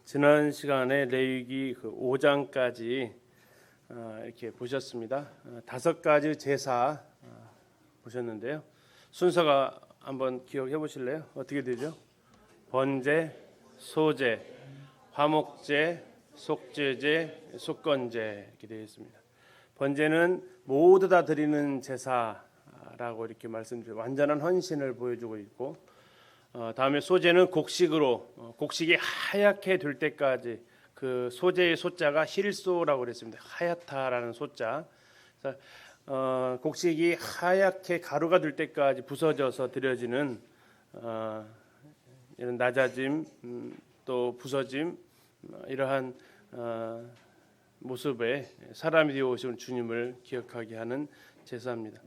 지난 시간에 레위기 5장까지 이렇게 보셨습니다. 5가지 제사 보셨는데요. 순서가 한번 기억해 보실래요? 어떻게 되죠? 번제, 소제, 화목제, 속죄제, 속건제 이렇게 되어 있습니다. 번제는 모두 다 드리는 제사라고 이렇게 말씀드려요. 완전한 헌신을 보여주고 있고, 다음에 소제는 곡식으로 곡식이 하얗게 될 때까지, 그 소제의 소자가 힐소라고 그랬습니다. 하얗다라는 소자. 곡식이 하얗게 가루가 될 때까지 부서져서 드려지는 이런 낮아짐, 또 부서짐, 이러한 모습에 사람이 되어 오신 주님을 기억하게 하는 제사입니다.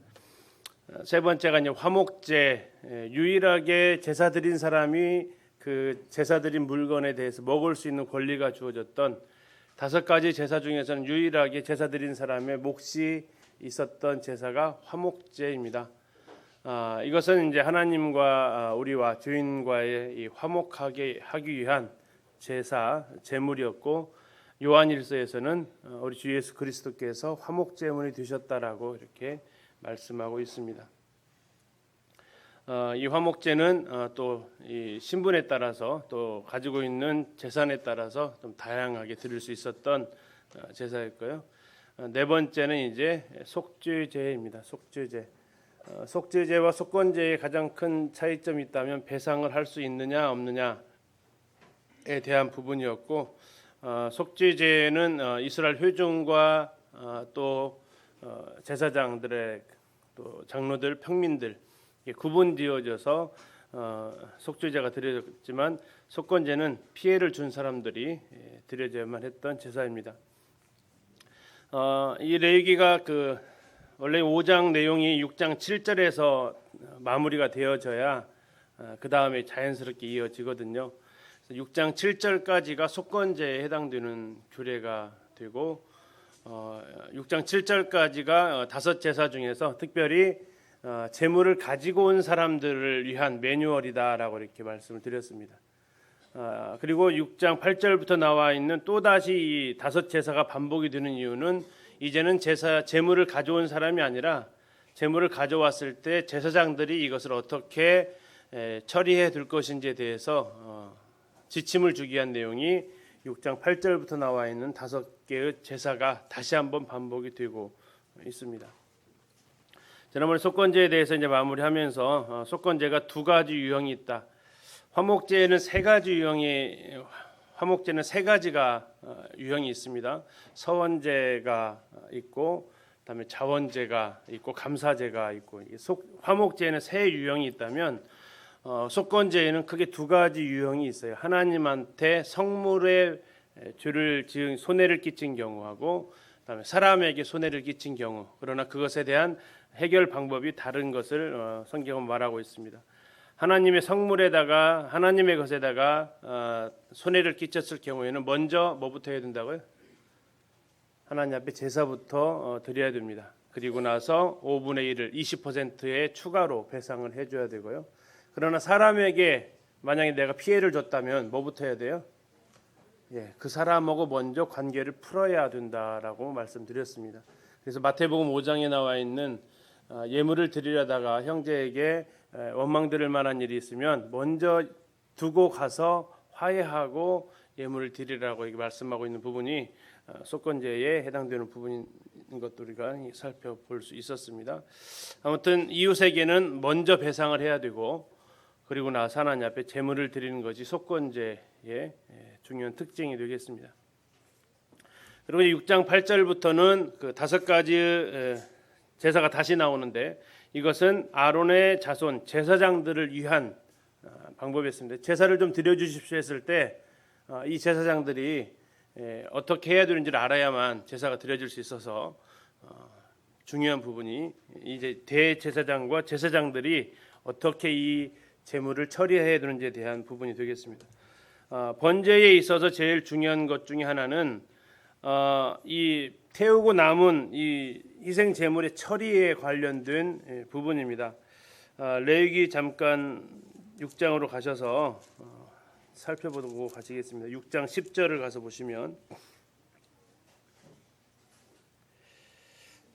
세 번째가 이제 화목제, 유일하게 제사 드린 사람이 그 제사 드린 물건에 대해서 먹을 수 있는 권리가 주어졌던 5가지 제사 중에서는 유일하게 제사 드린 사람의 몫이 있었던 제사가 화목제입니다. 이것은 이제 하나님과 우리와 주인과의 이 화목하게 하기 위한 제사, 제물이었고, 요한일서에서는 우리 주 예수 그리스도께서 화목제물이 되셨다라고 이렇게 말씀하고 있습니다. 이 화목제는 또 이 신분에 따라서, 또 가지고 있는 재산에 따라서 좀 다양하게 드릴 수 있었던 제사였고요. 네 번째는 이제 속죄제입니다. 속죄제. 속죄제와 속건제의 가장 큰 차이점이 있다면 배상을 할 수 있느냐 없느냐에 대한 부분이었고, 속죄제는 이스라엘 회중과 또 제사장들의, 또 장로들, 평민들 구분되어져서 속죄제가 드려졌지만, 속건제는 피해를 준 사람들이 드려져야만 했던 제사입니다. 이 레위기가 원래 5장 내용이 6장 7절에서 마무리가 되어져야 그 다음에 자연스럽게 이어지거든요. 6장 7절까지가 속건제에 해당되는 규례가 되고, 6장 7절까지가 5제사 중에서 특별히 제물을 가지고 온 사람들을 위한 매뉴얼이다라고 이렇게 말씀을 드렸습니다. 그리고 6장 8절부터 나와 있는 또다시 이 5제사가 반복이 되는 이유는, 이제는 제물을 가져온 사람이 아니라 제물을 가져왔을 때 제사장들이 이것을 어떻게 처리해 둘 것인지에 대해서 지침을 주기 위한 내용이 6장 8절부터 나와 있는 5개의 제사가 다시 한번 반복이 되고 있습니다. 지난번에 속건제에 대해서 이제 마무리하면서 속건제가 2가지 유형이 있다. 화목제는 3가지가 유형이 있습니다. 서원제가 있고, 그다음에 자원제가 있고, 감사제가 있고, 화목제에는 3 유형이 있다면, 속건제에는 크게 2가지 유형이 있어요. 하나님한테 성물에 죄를 지은 손해를 끼친 경우하고, 그다음에 사람에게 손해를 끼친 경우, 그러나 그것에 대한 해결 방법이 다른 것을 성경은 말하고 있습니다. 하나님의 성물에다가, 하나님의 것에다가 손해를 끼쳤을 경우에는 먼저 뭐부터 해야 된다고요? 하나님 앞에 제사부터 드려야 됩니다. 그리고 나서 5분의 1을 20%의 추가로 배상을 해줘야 되고요. 그러나 사람에게 만약에 내가 피해를 줬다면 뭐부터 해야 돼요? 그 사람하고 먼저 관계를 풀어야 된다라고 말씀드렸습니다. 그래서 마태복음 5장에 나와 있는 예물을 드리려다가 형제에게 원망 들을 만한 일이 있으면 먼저 두고 가서 화해하고 예물을 드리라고 이렇게 말씀하고 있는 부분이 속건제에 해당되는 부분인 것도 우리가 살펴볼 수 있었습니다. 아무튼 이웃에게는 먼저 배상을 해야 되고, 그리고 나서 하나님 앞에 제물을 드리는 것이 속건제의 중요한 특징이 되겠습니다. 그리고 6장 8절부터는 그 5가지 제사가 다시 나오는데, 이것은 아론의 자손 제사장들을 위한 방법이었습니다. 제사를 좀 드려주십시오 했을 때 이 제사장들이 어떻게 해야 되는지를 알아야만 제사가 드려질 수 있어서 중요한 부분이, 이제 대제사장과 제사장들이 어떻게 이 제물을 처리해야 되는지에 대한 부분이 되겠습니다. 번제에 있어서 제일 중요한 것 중에 하나는 이 태우고 남은 이 희생 제물의 처리에 관련된 부분입니다. 레위기 잠깐 6장으로 가셔서 살펴보고 가시겠습니다. 6장 10절을 가서 보시면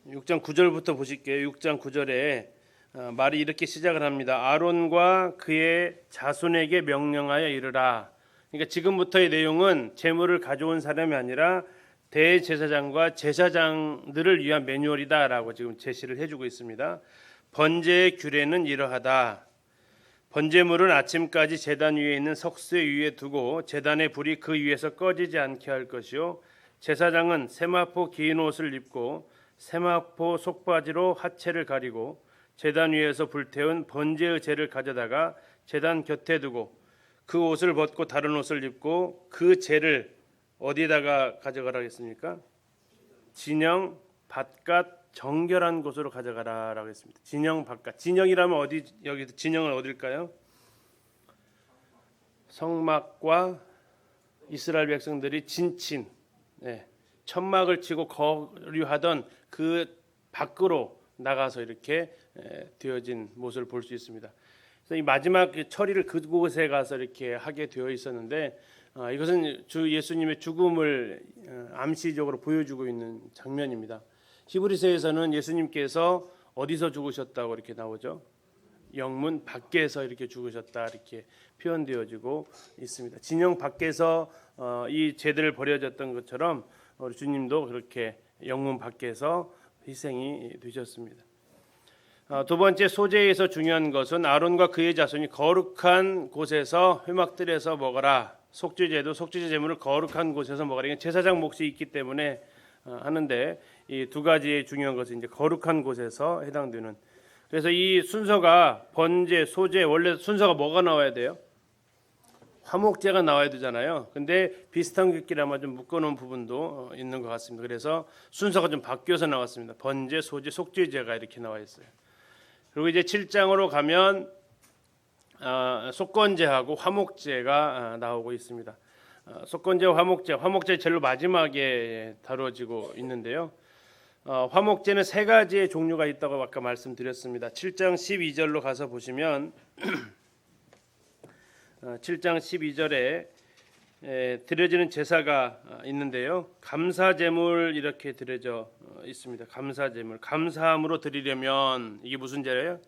6장 9절부터 보실게요. 6장 9절에 말이 이렇게 시작을 합니다. 아론과 그의 자손에게 명령하여 이르라. 그러니까 지금부터의 내용은 제물을 가져온 사람이 아니라 대제사장과 제사장들을 위한 매뉴얼이다라고 지금 제시를 해주고 있습니다. 번제의 규례는 이러하다. 번제물은 아침까지 제단 위에 있는 석쇠 위에 두고 제단의 불이 그 위에서 꺼지지 않게 할 것이요, 제사장은 세마포 긴 옷을 입고 세마포 속바지로 하체를 가리고 제단 위에서 불태운 번제의 재를 가져다가 제단 곁에 두고 그 옷을 벗고 다른 옷을 입고 그 재를 어디다가 가져가라 했습니까? 진영 바깥 정결한 곳으로 가져가라라고 했습니다. 진영 바깥. 진영이라면 어디, 여기 진영은 어딜까요? 성막과 이스라엘 백성들이 진친, 천막을 치고 거류하던 그 밖으로 나가서 이렇게 되어진 모습을 볼 수 있습니다. 그래서 이 마지막 처리를 그곳에 가서 이렇게 하게 되어 있었는데, 이것은 주 예수님의 죽음을 암시적으로 보여주고 있는 장면입니다. 히브리서에서는 예수님께서 어디서 죽으셨다고 이렇게 나오죠? 영문 밖에서 이렇게 죽으셨다 이렇게 표현되어지고 있습니다. 진영 밖에서 이 제들을 벌여졌던 것처럼 우리 주님도 그렇게 영문 밖에서 희생이 되셨습니다. 두 번째, 소제에서 중요한 것은 아론과 그의 자손이 거룩한 곳에서 회막들에서 먹어라. 속죄제도 속죄제 제물을 거룩한 곳에서 먹으라. 이건 제사장 몫이 있기 때문에 하는데, 이 두 가지의 중요한 것은 이제 거룩한 곳에서 해당되는. 그래서 이 순서가 번제, 소제, 원래 순서가 뭐가 나와야 돼요? 화목제가 나와야 되잖아요. 근데 비슷한 글귀를 아마 좀 묶어놓은 부분도 있는 것 같습니다. 그래서 순서가 좀 바뀌어서 나왔습니다. 번제, 소제, 속죄제가 이렇게 나와 있어요. 그리고 이제 7장으로 가면 속건제하고 화목제가 나오고 있습니다. 속건제와 화목제 제일 마지막에 다뤄지고 있는데요. 화목제는 세 가지의 종류가 있다고 아까 말씀드렸습니다. 7장 12절로 가서 보시면 7장 12절에 드려지는 제사가 있는데요. 감사제물 이렇게 드려져 있습니다. 감사제물, 감사함으로 드리려면 이게 무슨 제예요?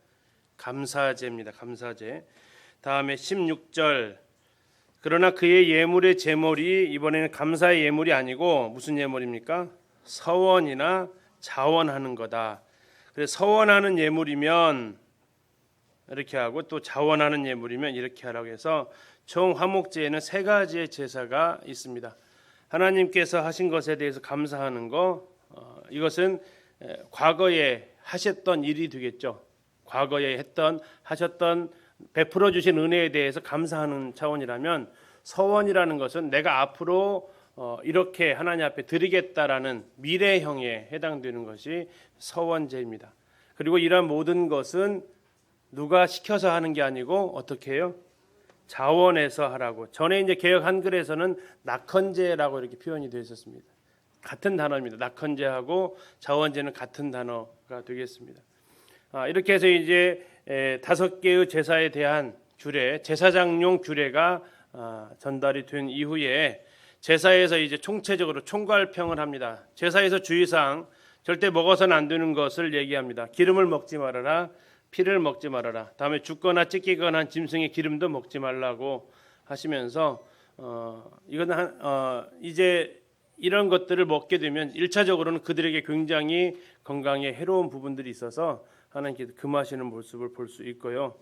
감사제입니다. 감사제. 다음에 16절, 그러나 그의 예물의 제물이 이번에는 감사의 예물이 아니고 무슨 예물입니까? 서원이나 자원하는 거다. 그래서 서원하는 예물이면 이렇게 하고 또 자원하는 예물이면 이렇게 하라고 해서 총 화목제에는 세 가지의 제사가 있습니다. 하나님께서 하신 것에 대해서 감사하는 거, 이것은 과거에 하셨던 일이 되겠죠. 과거에 하셨던 베풀어 주신 은혜에 대해서 감사하는 차원이라면, 서원이라는 것은 내가 앞으로 이렇게 하나님 앞에 드리겠다라는 미래형에 해당되는 것이 서원제입니다. 그리고 이러한 모든 것은 누가 시켜서 하는 게 아니고 어떻게 해요? 자원해서 하라고. 전에 이제 개역 한글에서는 낙헌제라고 이렇게 표현이 되어 있었습니다. 같은 단어입니다. 낙헌제하고 자원제는 같은 단어가 되겠습니다. 이렇게 해서 이제 5개의 제사에 대한 규례, 제사장용 규례가 전달이 된 이후에 제사에서 이제 총체적으로 총괄평을 합니다. 제사에서 주의사항, 절대 먹어서는 안 되는 것을 얘기합니다. 기름을 먹지 말아라, 피를 먹지 말아라. 다음에 죽거나 찢기거나 한 짐승의 기름도 먹지 말라고 하시면서 이건 이제 이런 것들을 먹게 되면 1차적으로는 그들에게 굉장히 건강에 해로운 부분들이 있어서 하나님께서 금하시는 모습을 볼 수 있고요.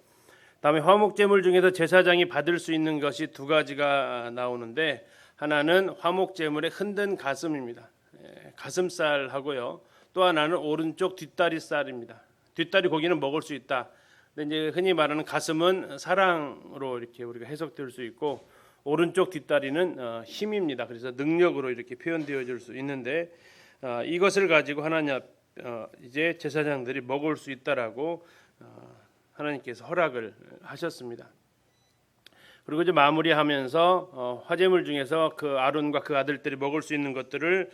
다음에 화목제물 중에서 제사장이 받을 수 있는 것이 두 가지가 나오는데, 하나는 화목제물의 흔든 가슴입니다. 가슴살하고요. 또 하나는 오른쪽 뒷다리살입니다. 뒷다리 고기는 먹을 수 있다. 근데 이제 흔히 말하는 가슴은 사랑으로 이렇게 우리가 해석될 수 있고, 오른쪽 뒷다리는 힘입니다. 그래서 능력으로 이렇게 표현되어질 수 있는데, 이것을 가지고 하나님 이제 제사장들이 먹을 수 있다라고 하나님께서 허락을 하셨습니다. 그리고 이제 마무리하면서 화제물 중에서 그 아론과 그 아들들이 먹을 수 있는 것들을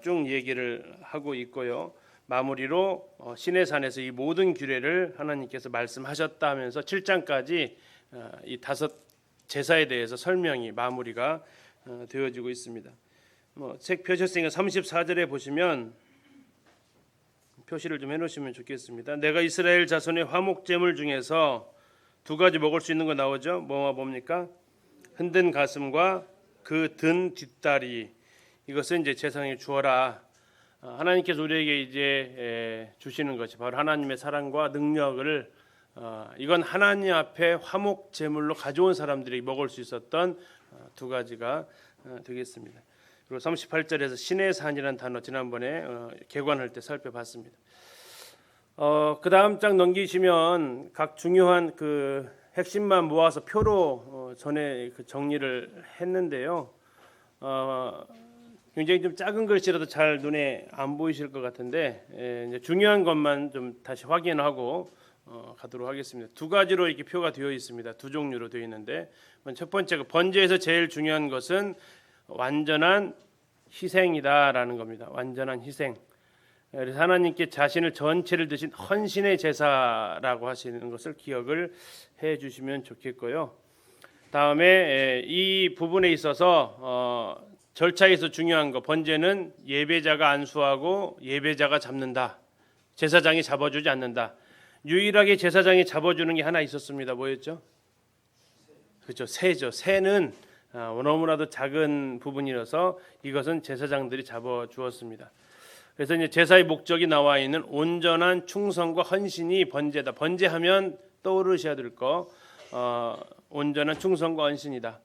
쭉 얘기를 하고 있고요. 마무리로 시내산에서 이 모든 규례를 하나님께서 말씀하셨다 하면서 7장까지 이 5 제사에 대해서 설명이 마무리가 되어지고 있습니다. 책 펴셨으니까 34절에 보시면 표시를 좀 해놓으시면 좋겠습니다. 내가 이스라엘 자손의 화목제물 중에서 두 가지 먹을 수 있는 거 나오죠. 뭡니까? 흔든 가슴과 그 든 뒷다리. 이것은 이제 제사장에 주어라. 하나님께서 우리에게 이제 주시는 것이 바로 하나님의 사랑과 능력을 이건 하나님 앞에 화목 제물로 가져온 사람들이 먹을 수 있었던 두 가지가 되겠습니다. 그리고 38절에서 신의 산이라는 단어 지난번에 개관할 때 살펴봤습니다. 그 다음 장 넘기시면 각 중요한 그 핵심만 모아서 표로 전에 그 정리를 했는데요. 굉장히 좀 작은 글씨라도 잘 눈에 안 보이실 것 같은데 이제 중요한 것만 좀 다시 확인하고 가도록 하겠습니다. 두 가지로 이렇게 표가 되어 있습니다. 두 종류로 되어 있는데 첫 번째가 번제에서 제일 중요한 것은 완전한 희생이다라는 겁니다. 완전한 희생. 그래서 하나님께 자신을 전체를 드신 헌신의 제사라고 하시는 것을 기억을 해 주시면 좋겠고요. 다음에 이 부분에 있어서 절차에서 중요한 거 번제는 예배자가 안수하고 예배자가 잡는다. 제사장이 잡아주지 않는다. 유일하게 제사장이 잡아주는 게 하나 있었습니다. 뭐였죠? 그렇죠. 새죠. 새는 너무나도 작은 부분이라서 이것은 제사장들이 잡아주었습니다. 그래서 이제 제사의 목적이 나와 있는 온전한 충성과 헌신이 번제다. 번제하면 떠오르셔야 될 거 온전한 충성과 헌신이다.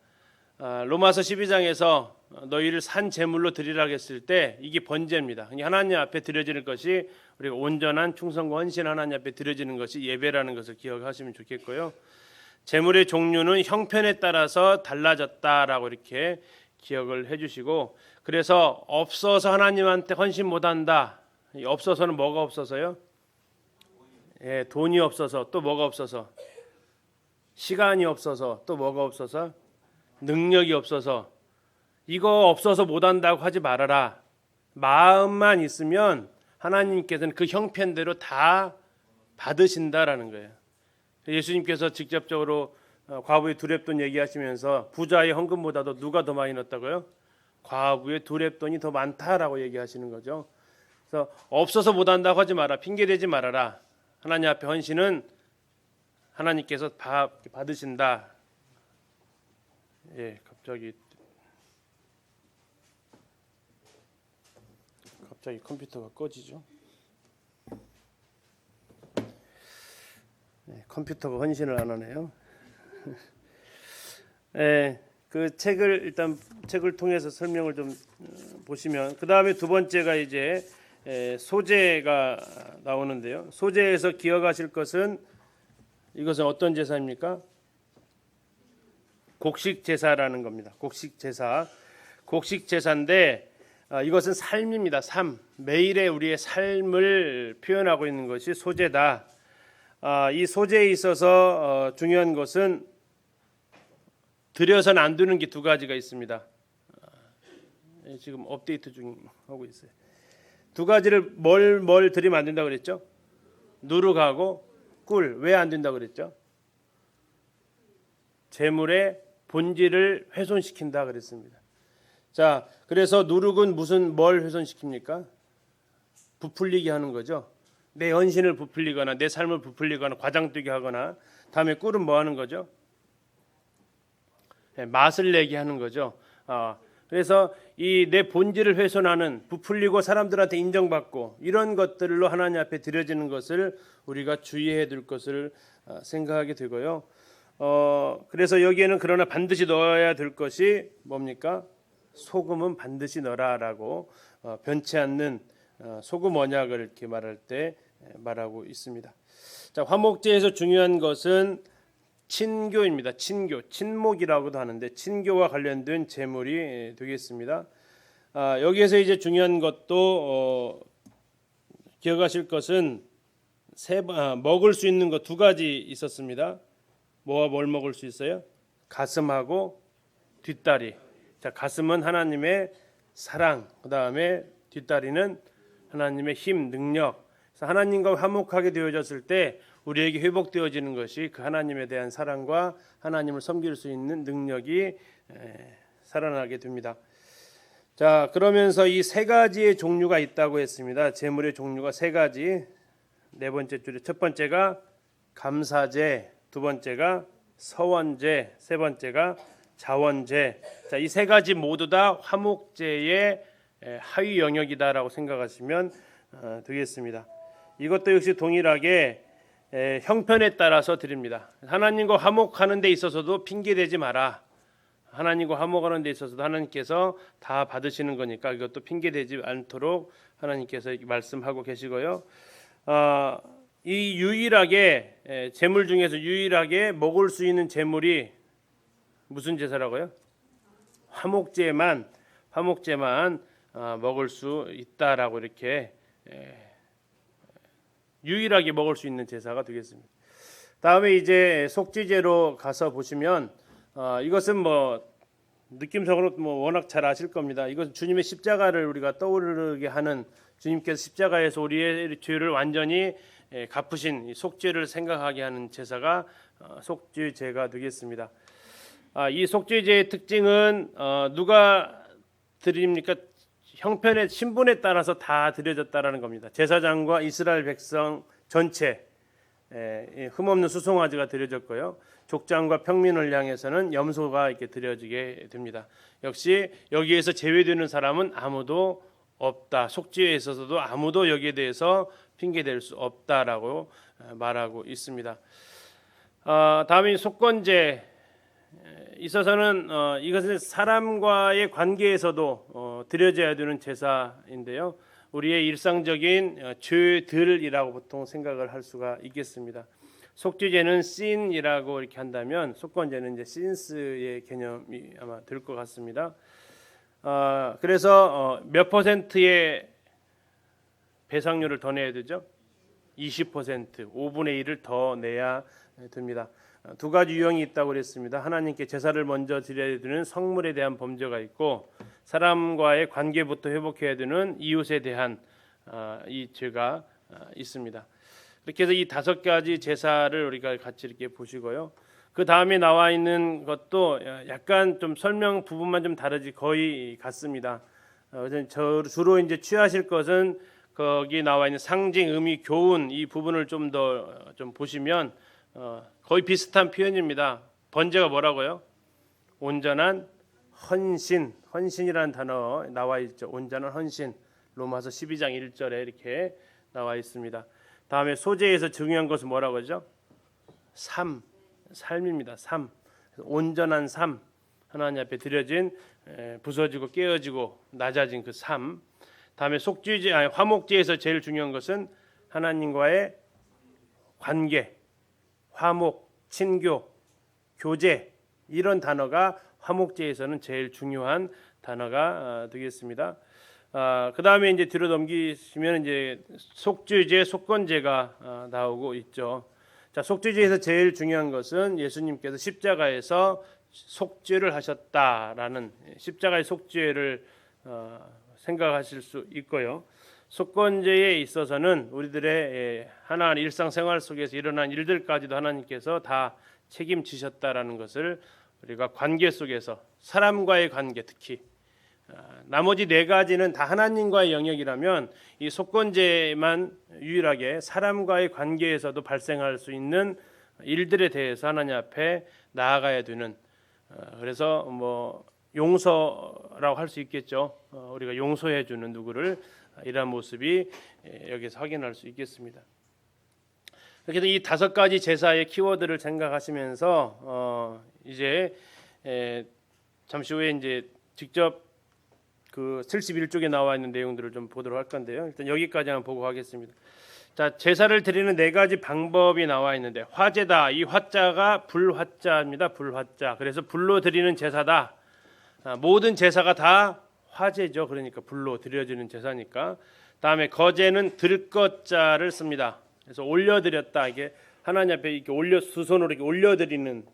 로마서 12장에서 너희를 산 제물로 드리라 했을 때 이게 번제입니다. 하나님 앞에 드려지는 것이 우리가 온전한 충성과 헌신 하나님 앞에 드려지는 것이 예배라는 것을 기억하시면 좋겠고요. 제물의 종류는 형편에 따라서 달라졌다라고 이렇게 기억을 해주시고 그래서 없어서 하나님한테 헌신 못한다. 없어서는 뭐가 없어서요? 돈이 없어서 또 뭐가 없어서 시간이 없어서 또 뭐가 없어서 능력이 없어서 이거 없어서 못한다고 하지 말아라. 마음만 있으면 하나님께서는 그 형편대로 다 받으신다라는 거예요. 예수님께서 직접적으로 과부의 두 렙돈 얘기하시면서 부자의 헌금보다도 누가 더 많이 넣었다고요? 과부의 두 렙돈이 더 많다라고 얘기하시는 거죠. 그래서 없어서 못한다고 하지 마라. 핑계대지 말아라. 하나님 앞에 헌신은 하나님께서 받으신다. 갑자기 컴퓨터가 꺼지죠. 컴퓨터가 헌신을 안 하네요. 그 책을 통해서 설명을 좀 보시면 그 다음에 두 번째가 이제 소제가 나오는데요. 소제에서 기억하실 것은 이것은 어떤 제사입니까? 곡식 제사라는 겁니다. 곡식 제사인데 이것은 삶입니다. 삶. 매일의 우리의 삶을 표현하고 있는 것이 소제다. 이 소제에 있어서 중요한 것은 드려서는 안 되는 게 두 가지가 있습니다. 지금 업데이트 중하고 있어요. 두 가지를 뭘 드리면 안 된다고 그랬죠? 누룩하고 꿀. 왜 안 된다고 그랬죠? 제물의 본질을 훼손시킨다 그랬습니다. 자, 그래서 누룩은 뭘 훼손시킵니까? 부풀리게 하는 거죠. 내 헌신을 부풀리거나 내 삶을 부풀리거나 과장되게 하거나 다음에 꿀은 뭐 하는 거죠? 맛을 내게 하는 거죠. 그래서 이 내 본질을 훼손하는 부풀리고 사람들한테 인정받고 이런 것들로 하나님 앞에 드려지는 것을 우리가 주의해야 될 것을 생각하게 되고요. 그래서 여기에는 그러나 반드시 넣어야 될 것이 뭡니까? 소금은 반드시 넣어라라고 변치 않는 소금 언약을 이렇게 말할 때 말하고 있습니다. 자, 화목제에서 중요한 것은 친교입니다. 친목이라고도 하는데 친교와 관련된 제물이 되겠습니다. 여기에서 이제 중요한 것도 기억하실 것은 먹을 수 있는 것 두 가지 있었습니다. 뭐와 뭘 먹을 수 있어요? 가슴하고 뒷다리. 자, 가슴은 하나님의 사랑, 그 다음에 뒷다리는 하나님의 힘, 능력. 그래서 하나님과 화목하게 되어졌을 때 우리에게 회복되어지는 것이 그 하나님에 대한 사랑과 하나님을 섬길 수 있는 능력이 살아나게 됩니다. 자, 그러면서 이 세 가지의 종류가 있다고 했습니다. 제물의 종류가 세 가지. 네 번째 줄에 첫 번째가 감사제, 두 번째가 서원제, 세 번째가 자원제. 자, 이 세 가지 모두 다 화목제의 하위 영역이다라고 생각하시면 되겠습니다. 이것도 역시 동일하게 형편에 따라서 드립니다. 하나님과 화목하는 데 있어서도 핑계대지 마라. 하나님과 화목하는 데 있어서도 하나님께서 다 받으시는 거니까 이것도 핑계대지 않도록 하나님께서 말씀하고 계시고요. 이 유일하게 제물 중에서 유일하게 먹을 수 있는 제물이 무슨 제사라고요? 화목제만 먹을 수 있다라고 이렇게 유일하게 먹을 수 있는 제사가 되겠습니다. 다음에 이제 속죄제로 가서 보시면 이것은 뭐 느낌적으로 뭐 워낙 잘 아실 겁니다. 이것은 주님의 십자가를 우리가 떠오르게 하는, 주님께서 십자가에서 우리의 죄를 완전히 갚으신 속죄를 생각하게 하는 제사가 속죄제가 되겠습니다. 이 속죄제의 특징은 누가 드립니까? 형편의 신분에 따라서 다 드려졌다라는 겁니다. 제사장과 이스라엘 백성 전체 흠없는 수송아지가 드려졌고요. 족장과 평민을 향해서는 염소가 이렇게 드려지게 됩니다. 역시 여기에서 제외되는 사람은 아무도 없다. 속죄에 있어서도 아무도 여기에 대해서 핑계댈 수 없다라고 말하고 있습니다. 다음에 속건제 있어서는 이것은 사람과의 관계에서도 드려져야 되는 제사인데요. 우리의 일상적인 죄들이라고 보통 생각을 할 수가 있겠습니다. 속죄제는 sin이라고 이렇게 한다면 속건제는 이제 sins의 개념이 아마 될 것 같습니다. 그래서 몇 퍼센트의 배상률을 더 내야 되죠? 20%, 5분의 1을 더 내야 됩니다. 두 가지 유형이 있다고 그랬습니다. 하나님께 제사를 먼저 드려야 되는 성물에 대한 범죄가 있고, 사람과의 관계부터 회복해야 되는 이웃에 대한 이 죄가 있습니다. 이렇게 해서 이 다섯 가지 제사를 우리가 같이 이렇게 보시고요. 그 다음에 나와 있는 것도 약간 좀 설명 부분만 좀 다르지 거의 같습니다. 주로 이제 취하실 것은 거기 나와 있는 상징, 의미, 교훈 이 부분을 좀 더 좀 보시면 거의 비슷한 표현입니다. 번제가 뭐라고요? 온전한 헌신, 헌신이라는 단어 나와 있죠. 온전한 헌신, 로마서 12장 1절에 이렇게 나와 있습니다. 다음에 소제에서 중요한 것은 뭐라고 하죠? 삶입니다. 삶, 온전한 삶, 하나님 앞에 드려진 부서지고 깨어지고 낮아진 그 삶. 다음에 속죄제, 화목제에서 제일 중요한 것은 하나님과의 관계, 화목, 친교, 교제 이런 단어가 화목제에서는 제일 중요한 단어가 되겠습니다. 그 다음에 이제 뒤로 넘기시면 이제 속죄제, 속건제가 나오고 있죠. 자, 속죄제에서 제일 중요한 것은 예수님께서 십자가에서 속죄를 하셨다라는 십자가의 속죄를 생각하실 수 있고요. 속건제에 있어서는 우리들의 하나님 일상생활 속에서 일어난 일들까지도 하나님께서 다 책임지셨다라는 것을 우리가 관계 속에서 사람과의 관계, 특히 나머지 네 가지는 다 하나님과의 영역이라면 이 속건제만 유일하게 사람과의 관계에서도 발생할 수 있는 일들에 대해서 하나님 앞에 나아가야 되는, 그래서 뭐 용서라고 할 수 있겠죠. 우리가 용서해 주는 누구를, 이런 모습이 여기서 확인할 수 있겠습니다. 그래서 이 다섯 가지 제사의 키워드를 생각하시면서 이제 잠시 후에 이제 직접 그 71쪽에 나와 있는 내용들을 좀 보도록 할 건데요. 일단 여기까지만 보고 하겠습니다. 자, 제사를 드리는 네 가지 방법이 나와 있는데, 화제다. 이 화자가 불화자입니다. 불화자. 그래서 불로 드리는 제사다. 모든 제사가 다 화제죠. 그러니까 불로 드려지는 제사니까. 다음에 거제는 들것자를 씁니다. 그래서 올려드렸다. 이게 하나님 앞에 이렇게 두 손으로 이렇게 올려드리는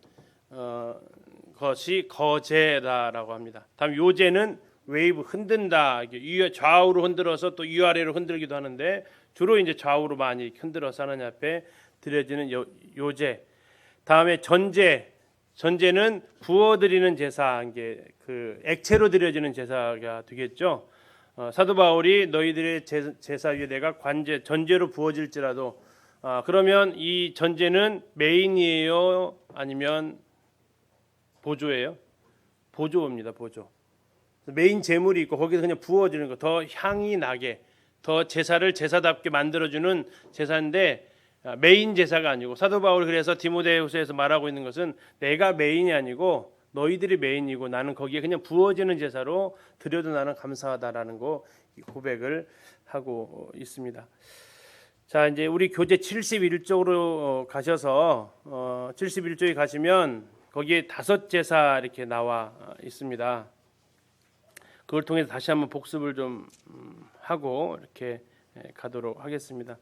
것이 거제다라고 합니다. 다음 요제는 웨이브, 흔든다. 이게 좌우로 흔들어서 또 위아래로 흔들기도 하는데 주로 이제 좌우로 많이 흔들어서 하나님 앞에 드려지는 요제. 다음에 전제는 부어드리는 제사, 이게 그 액체로 드려지는 제사가 되겠죠. 사도 바울이 너희들의 제사 위에 내가 전제로 부어질지라도, 그러면 이 전제는 메인이에요, 아니면 보조예요? 보조입니다. 보조. 메인 제물이 있고 거기서 그냥 부어지는 거, 더 향이 나게, 더 제사를 제사답게 만들어주는 제사인데, 메인 제사가 아니고, 사도 바울이 그래서 디모데후서에서 말하고 있는 것은 내가 메인이 아니고 너희들이 메인이고 나는 거기에 그냥 부어지는 제사로 드려도 나는 감사하다라는 거 고백을 하고 있습니다. 자, 이제 우리 교재 71쪽으로 가셔서 71쪽에 가시면 거기에 다섯 제사 이렇게 나와 있습니다. 그걸 통해서 다시 한번 복습을 좀 하고 이렇게 가도록 하겠습니다.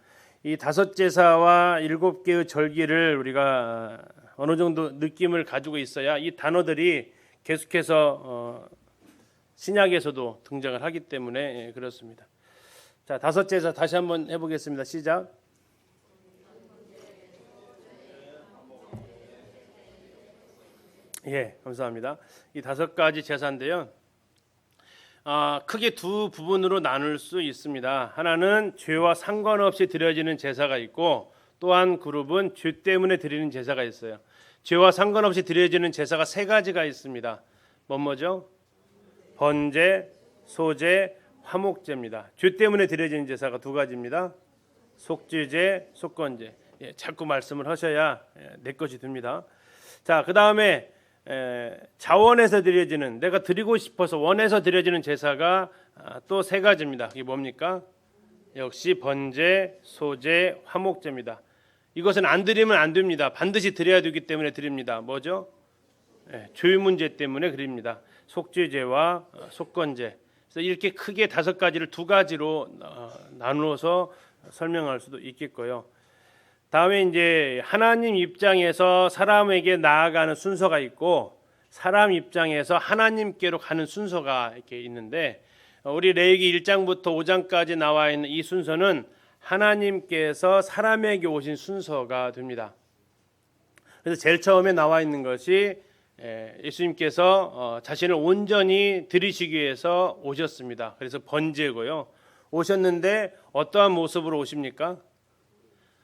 이 다섯 제사와 일곱 개의 절기를 우리가 어느 정도 느낌을 가지고 있어야 이 단어들이 계속해서 신약에서도 등장을 하기 때문에 그렇습니다. 자, 다섯 제사 다시 한번 해보겠습니다. 시작. 예, 감사합니다. 이 다섯 가지 제사인데요. 크게 두 부분으로 나눌 수 있습니다. 하나는 죄와 상관없이 드려지는 제사가 있고, 또 한 그룹은 죄 때문에 드리는 제사가 있어요. 죄와 상관없이 드려지는 제사가 세 가지가 있습니다. 뭐죠? 번제, 소제, 화목제입니다. 죄 때문에 드려지는 제사가 두 가지입니다. 속죄제, 속건제. 예, 자꾸 말씀을 하셔야 내 것이 됩니다. 자, 그 다음에 자원에서 드려지는, 내가 드리고 싶어서 원해서 드려지는 제사가 또 세 가지입니다. 이게 뭡니까? 역시 번제, 소제, 화목제입니다. 이것은 안 드리면 안 됩니다. 반드시 드려야 되기 때문에 드립니다. 뭐죠? 죄 문제 때문에 드립니다. 속죄제와 속건제. 그래서 이렇게 크게 다섯 가지를 두 가지로 나누어서 설명할 수도 있겠고요. 다음에 이제 하나님 입장에서 사람에게 나아가는 순서가 있고, 사람 입장에서 하나님께로 가는 순서가 이렇게 있는데, 우리 레위기 1장부터 5장까지 나와 있는 이 순서는 하나님께서 사람에게 오신 순서가 됩니다. 그래서 제일 처음에 나와 있는 것이 예수님께서 자신을 온전히 드리시기 위해서 오셨습니다. 그래서 번제고요. 오셨는데 어떠한 모습으로 오십니까?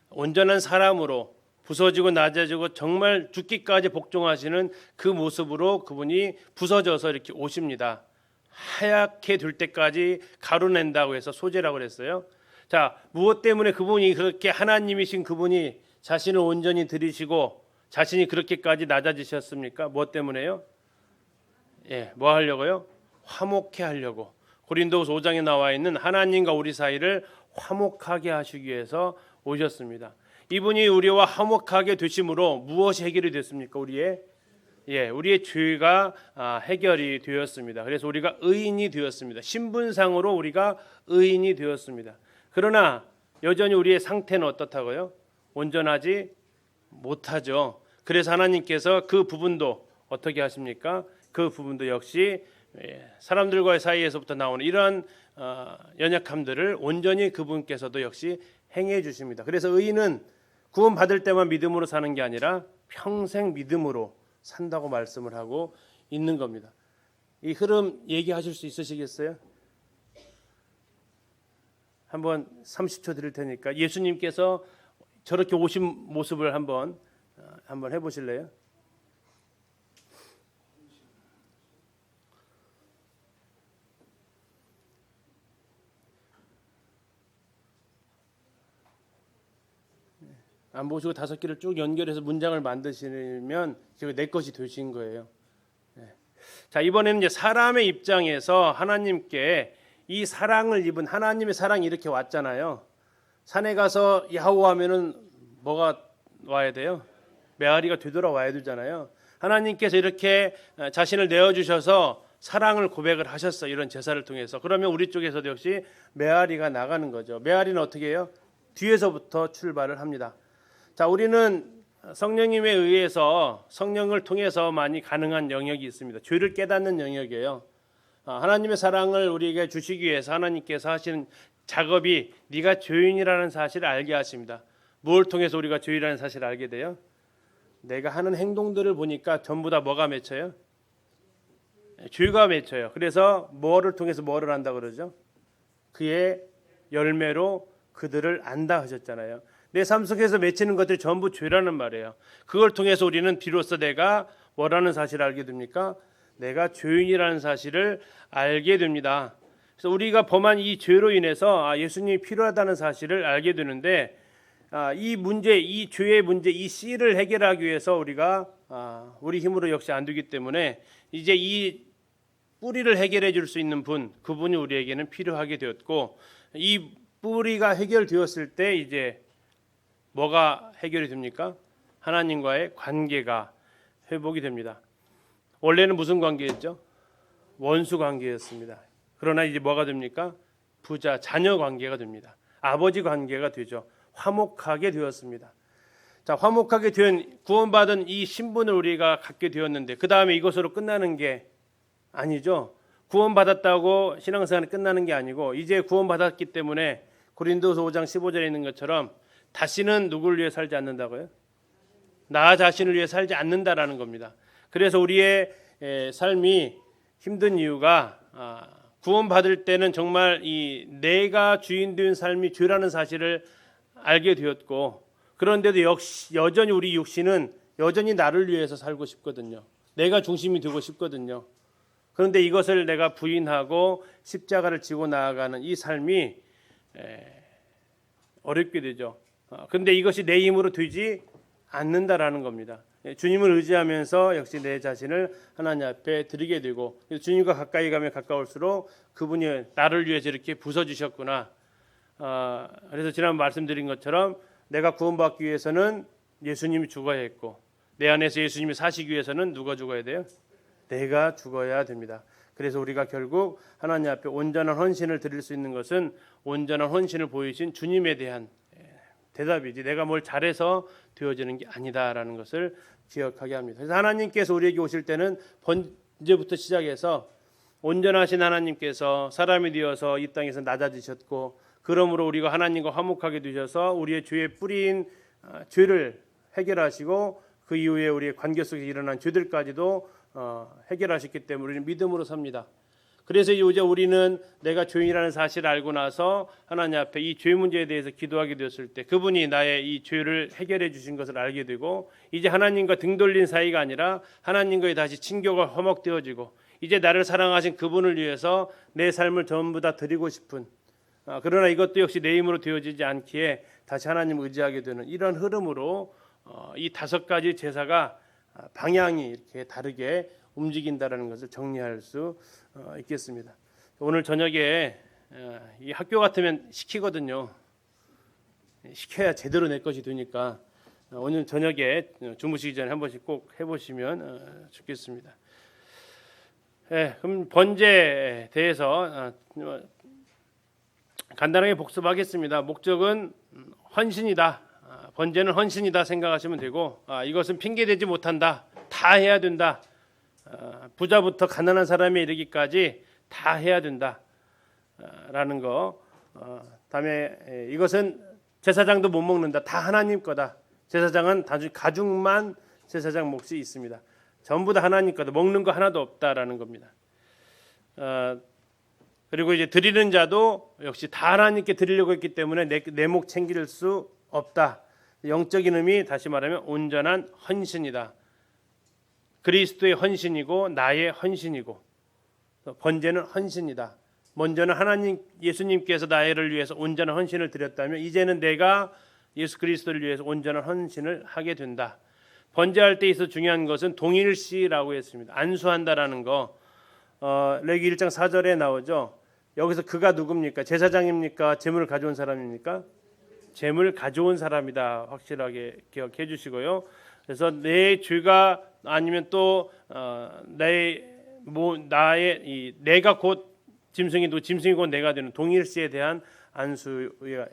온전한 사람으로 부서지고 낮아지고 정말 죽기까지 복종하시는 그 모습으로 그분이 부서져서 이렇게 오십니다. 하얗게 될 때까지 가루낸다고 해서 소제라고 그랬어요. 자, 무엇 때문에 그분이 그렇게 하나님이신 그분이 자신을 온전히 드리시고 자신이 그렇게까지 낮아지셨습니까? 무엇 때문에요? 뭐 하려고요? 화목해 하려고. 고린도후서 5장에 나와 있는 하나님과 우리 사이를 화목하게 하시기 위해서 오셨습니다. 이분이 우리와 화목하게 되심으로 무엇이 해결이 됐습니까? 우리의 죄가 해결이 되었습니다. 그래서 우리가 의인이 되었습니다. 신분상으로 우리가 의인이 되었습니다. 그러나 여전히 우리의 상태는 어떻다고요? 온전하지 못하죠. 그래서 하나님께서 그 부분도 어떻게 하십니까? 그 부분도 역시 사람들과의 사이에서부터 나오는 이런 연약함들을 온전히 그분께서도 역시 행해 주십니다. 그래서 의인은 구원 받을 때만 믿음으로 사는 게 아니라 평생 믿음으로 산다고 말씀을 하고 있는 겁니다. 이 흐름 얘기하실 수 있으시겠어요? 한번 30초 드릴 테니까 예수님께서 저렇게 오신 모습을 한번 해보실래요? 안 보시고 다섯 개를 쭉 연결해서 문장을 만드시면 지금 내 것이 되신 거예요. 자, 이번에는 이제 사람의 입장에서 하나님께 이 사랑을 입은 하나님의 사랑이 이렇게 왔잖아요. 산에 가서 야호하면은 뭐가 와야 돼요? 메아리가 되돌아와야 되잖아요. 하나님께서 이렇게 자신을 내어주셔서 사랑을 고백을 하셨어요. 이런 제사를 통해서. 그러면 우리 쪽에서도 역시 메아리가 나가는 거죠. 메아리는 어떻게 해요? 뒤에서부터 출발을 합니다. 자, 우리는 성령님에 의해서 성령을 통해서만이 가능한 영역이 있습니다. 죄를 깨닫는 영역이에요. 하나님의 사랑을 우리에게 주시기 위해서 하나님께서 하시는 작업이 네가 죄인이라는 사실을 알게 하십니다. 무엇을 통해서 우리가 죄인이라는 사실을 알게 돼요? 내가 하는 행동들을 보니까 전부 다 뭐가 맺혀요? 죄가 맺혀요. 그래서 뭐를 통해서 뭐를 안다 그러죠? 그의 열매로 그들을 안다 하셨잖아요. 내 삶 속에서 맺히는 것들이 전부 죄라는 말이에요. 그걸 통해서 우리는 비로소 내가 뭐라는 사실을 알게 됩니까? 내가 죄인이라는 사실을 알게 됩니다. 그래서 우리가 범한 이 죄로 인해서 예수님이 필요하다는 사실을 알게 되는데, 이 문제, 이 죄의 문제, 이 씨를 해결하기 위해서 우리가 우리 힘으로 역시 안 되기 때문에 이제 이 뿌리를 해결해 줄 수 있는 분, 그분이 우리에게는 필요하게 되었고, 이 뿌리가 해결되었을 때 이제 뭐가 해결이 됩니까? 하나님과의 관계가 회복이 됩니다. 원래는 무슨 관계였죠? 원수 관계였습니다. 그러나 이제 뭐가 됩니까? 부자, 자녀 관계가 됩니다. 아버지 관계가 되죠. 화목하게 되었습니다. 자, 화목하게 된 구원받은 이 신분을 우리가 갖게 되었는데 그 다음에 이것으로 끝나는 게 아니죠. 구원받았다고 신앙생활이 끝나는 게 아니고 이제 구원받았기 때문에 고린도서 5장 15절에 있는 것처럼 다시는 누구를 위해 살지 않는다고요? 나 자신을 위해 살지 않는다라는 겁니다. 그래서 우리의 삶이 힘든 이유가 구원받을 때는 정말 이 내가 주인 된 삶이 죄라는 사실을 알게 되었고, 그런데도 역시 여전히 우리 육신은 여전히 나를 위해서 살고 싶거든요. 내가 중심이 되고 싶거든요. 그런데 이것을 내가 부인하고 십자가를 지고 나아가는 이 삶이 어렵게 되죠. 그런데 이것이 내 힘으로 되지 않는다라는 겁니다. 주님을 의지하면서 역시 내 자신을 하나님 앞에 드리게 되고, 주님과 가까이 가면 가까울수록 그분이 나를 위해서 이렇게 부서주셨구나. 그래서 지난 말씀드린 것처럼 내가 구원받기 위해서는 예수님이 죽어야 했고, 내 안에서 예수님이 사시기 위해서는 누가 죽어야 돼요? 내가 죽어야 됩니다. 그래서 우리가 결국 하나님 앞에 온전한 헌신을 드릴 수 있는 것은 온전한 헌신을 보이신 주님에 대한 대답이지 내가 뭘 잘해서 되어지는 게 아니다라는 것을 기억하게 합니다. 그래서 하나님께서 우리에게 오실 때는 번제부터 시작해서 온전하신 하나님께서 사람이 되어서 이 땅에서 낮아지셨고, 그러므로 우리가 하나님과 화목하게 되셔서 우리의 죄의 뿌리인 죄를 해결하시고 그 이후에 우리의 관계 속에 일어난 죄들까지도 해결하셨기 때문에 우리는 믿음으로 삽니다. 그래서 이제 우리는 내가 죄인이라는 사실을 알고 나서 하나님 앞에 이 죄 문제에 대해서 기도하게 되었을 때 그분이 나의 이 죄를 해결해 주신 것을 알게 되고, 이제 하나님과 등 돌린 사이가 아니라 하나님과의 다시 친교가 화목되어지고, 이제 나를 사랑하신 그분을 위해서 내 삶을 전부 다 드리고 싶은, 그러나 이것도 역시 내 힘으로 되어지지 않기에 다시 하나님을 의지하게 되는 이런 흐름으로 이 5가지 제사가 방향이 이렇게 다르게 움직인다라는 것을 정리할 수 있겠습니다. 오늘 저녁에 이 학교 같으면 시키거든요. 시켜야 제대로 내 것이 되니까 오늘 저녁에 주무시기 전에 한 번씩 꼭 해보시면 좋겠습니다. 그럼 번제에 대해서 간단하게 복습하겠습니다. 목적은 헌신이다. 번제는 헌신이다 생각하시면 되고, 이것은 핑계대지 못한다. 다 해야 된다. 부자부터 가난한 사람에 이르기까지 다 해야 된다. 라는 거. 다음에 이것은 제사장도 못 먹는다. 다 하나님 거다. 제사장은 가죽만 제사장 몫이 있습니다. 전부 다 하나님 거다. 먹는 거 하나도 없다라는 겁니다. 그리고 이제 드리는 자도 역시 다 하나님께 드리려고 했기 때문에 내 목 챙길 수 없다. 영적인 의미, 다시 말하면 온전한 헌신이다. 그리스도의 헌신이고 나의 헌신이고, 번제는 헌신이다. 먼저는 하나님 예수님께서 나를 위해서 온전한 헌신을 드렸다면 이제는 내가 예수 그리스도를 위해서 온전한 헌신을 하게 된다. 번제할 때 있어 중요한 것은 동일시라고 했습니다. 안수한다라는 거. 레위기 1장 4절에 나오죠. 여기서 그가 누굽니까? 제사장입니까? 제물을 가져온 사람입니까? 제물 가져온 사람이다. 확실하게 기억해 주시고요. 그래서 내 죄가 아니면 또 나의 내가 곧 짐승이고 짐승이 곧 내가 되는 동일시에 대한 안수에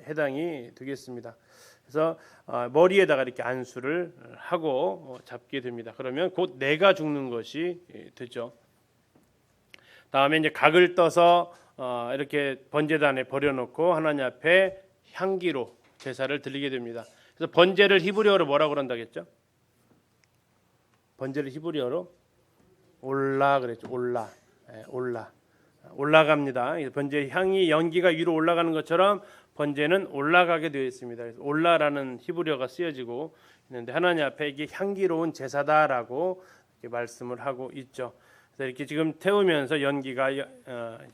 해당이 되겠습니다. 그래서 머리에다가 이렇게 안수를 하고 잡게 됩니다. 그러면 곧 내가 죽는 것이 되죠. 다음에 이제 각을 떠서 이렇게 번제단에 버려놓고 하나님 앞에 향기로 제사를 드리게 됩니다. 그래서 번제를 히브리어로 뭐라고 그런다겠죠? 번제를 히브리어로 올라 그랬죠. 올라. 올라. 올라갑니다. 번제 향이 연기가 위로 올라가는 것처럼 번제는 올라가게 되어 있습니다. 그래서 올라라는 히브리어가 쓰여지고 있는데 하나님 앞에 이게 향기로운 제사다라고 이렇게 말씀을 하고 있죠. 그래서 이렇게 지금 태우면서 연기가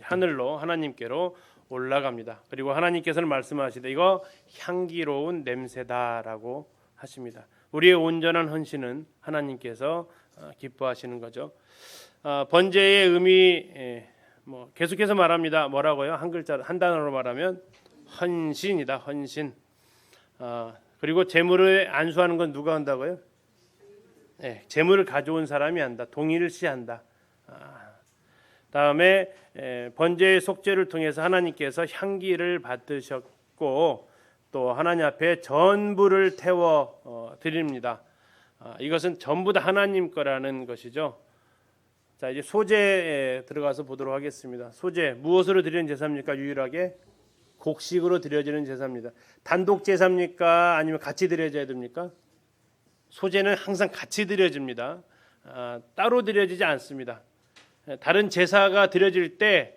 하늘로 하나님께로 올라갑니다. 그리고 하나님께서는 말씀하시되 이거 향기로운 냄새다라고 하십니다. 우리의 온전한 헌신은 하나님께서 기뻐하시는 거죠. 번제의 의미 계속해서 말합니다. 뭐라고요? 한 글자 한 단어로 말하면 헌신이다. 헌신. 그리고 제물을 안수하는 건 누가 한다고요? 제물을 가져온 사람이 한다. 동일시한다. 다음에 번제의 속죄를 통해서 하나님께서 향기를 받으셨고 또 하나님 앞에 전부를 태워 드립니다. 이것은 전부 다 하나님 거라는 것이죠. 자, 이제 소제에 들어가서 보도록 하겠습니다. 소제 무엇으로 드리는 제사입니까? 유일하게 곡식으로 드려지는 제사입니다. 단독 제사입니까? 아니면 같이 드려져야 됩니까? 소제는 항상 같이 드려집니다. 따로 드려지지 않습니다. 다른 제사가 드려질 때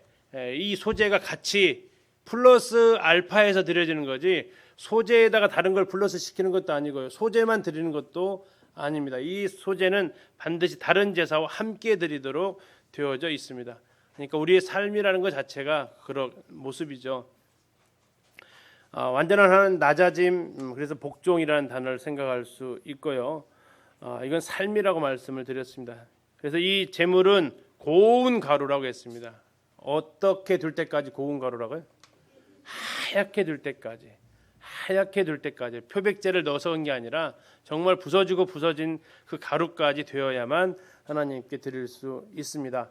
이 소제가 같이 플러스 알파해서 드려지는 거지 소제에다가 다른 걸 플러스 시키는 것도 아니고요. 소제만 드리는 것도 아닙니다. 이 소제는 반드시 다른 제사와 함께 드리도록 되어져 있습니다. 그러니까 우리의 삶이라는 것 자체가 그런 모습이죠. 완전한 낮아짐, 그래서 복종이라는 단어를 생각할 수 있고요. 이건 삶이라고 말씀을 드렸습니다. 그래서 이 제물은 고운 가루라고 했습니다. 어떻게 될 때까지 고운 가루라고요? 하얗게 될 때까지. 하얗게 될 때까지 표백제를 넣어서 한 게 아니라 정말 부서지고 부서진 그 가루까지 되어야만 하나님께 드릴 수 있습니다.